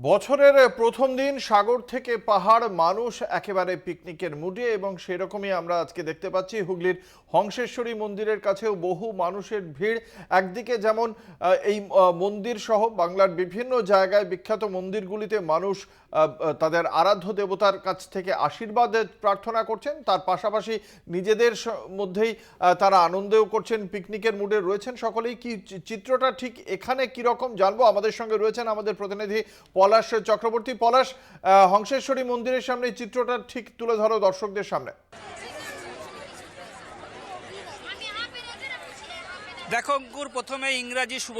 বছরের প্রথম দিন সাগর থেকে পাহাড়, মানুষ একেবারে পিকনিকের মুডে এবং সেরকমই আমরা আজকে দেখতে পাচ্ছি হুগলির হংসেশ্বরী মন্দিরের কাছেও বহু মানুষের ভিড়। একদিকে যেমন এই মন্দির সহ বাংলার বিভিন্ন জায়গায় বিখ্যাত মন্দিরগুলিতে মানুষ তাদের আরাধ্য দেবতার কাছ থেকে আশীর্বাদ প্রার্থনা করছেন, তার পাশাপাশি নিজেদের মধ্যেই তারা আনন্দও করছেন, পিকনিকের মুডে রয়েছেন সকলেই। কি চিত্রটা ঠিক এখানে কীরকম জানবো, আমাদের সঙ্গে রয়েছেন আমাদের প্রতিনিধি পলাশ চক্রবর্তী। পলাশ, হংসেশ্বরী মন্দিরের সামনে চিত্রটা ঠিক তুলে ধরো দর্শকদের সামনে। দেখো অঙ্কুর, প্রথমে ইংরাজি শুভ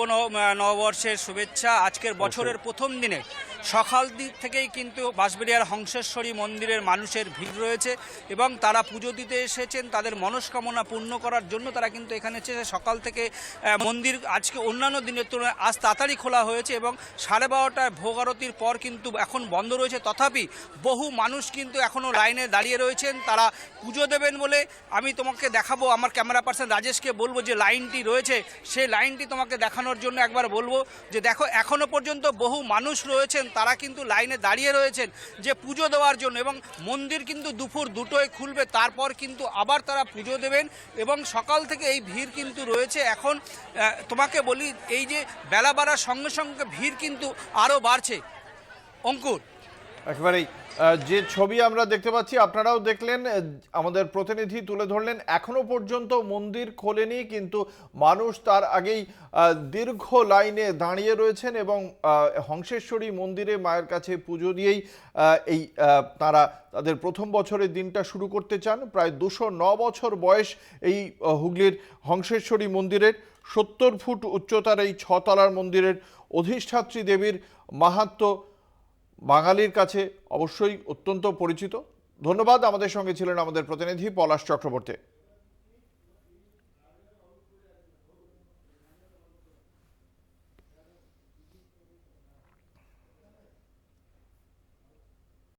নববর্ষের শুভেচ্ছা। আজকের বছরের প্রথম দিনে সকাল দিক থেকেই কিন্তু বাঁশবেড়িয়ার হংসেশ্বরী মন্দিরের মানুষের ভিড় রয়েছে এবং তারা পুজো দিতে এসেছেন, তাদের মনস্কামনা পূর্ণ করার জন্য তারা কিন্তু এখানে এসেছে। সকাল থেকে মন্দির আজকে অন্যান্য দিনের তুলনায় আজ তাড়াতাড়ি খোলা হয়েছে এবং 12:30টায় ভোগ আরতির পর কিন্তু এখন বন্ধ রয়েছে। তথাপি বহু মানুষ কিন্তু এখনও লাইনে দাঁড়িয়ে রয়েছেন, তারা পুজো দেবেন বলে। আমি তোমাকে দেখাবো, আমার ক্যামেরা পার্সন রাজেশকে বলবো যে লাইনটি রয়েছে সেই লাইনটি তোমাকে দেখানোর জন্য একবার বলবো যে দেখো, এখনও পর্যন্ত বহু মানুষ রয়েছেন, তারা কিন্তু লাইনে দাঁড়িয়ে রয়েছেন যে পুজো দেওয়ার জন্য। এবং মন্দির কিন্তু দুপুর 2টোয় খুলবে, তারপর কিন্তু আবার তারা পুজো দেবেন এবং সকাল থেকে এই ভিড় কিন্তু রয়েছে। এখন তোমাকে বলি, এই যে বেলা বাড়ার সঙ্গে সঙ্গে ভিড় কিন্তু আরও বাড়ছে অঙ্কুর। একেবারেই যে ছবি আমরা দেখতে পাচ্ছি, আপনারাও দেখলেন, আমাদের প্রতিনিধি তুলে ধরলেন, এখনো পর্যন্ত মন্দির খোলেনি কিন্তু মানুষ তার আগেই দীর্ঘ লাইনে দাঁড়িয়ে রয়েছেন এবং হংসেশ্বরী মন্দিরে মায়ের কাছে পুজো দিয়েই এই তারা তাদের প্রথম বছরের দিনটা শুরু করতে চান। প্রায় 209 বছর বয়স এই হুগলির হংসেশ্বরী মন্দিরের। 70 ফুট উচ্চতার এই 6 তলার মন্দিরের অধিষ্ঠাত্রী দেবীর মাহাত্ম্য বাঙালির কাছে অবশ্যই অত্যন্ত পরিচিত। ধন্যবাদ, আমাদের সঙ্গে ছিলেন আমাদের প্রতিনিধি পলাশ চক্রবর্তী।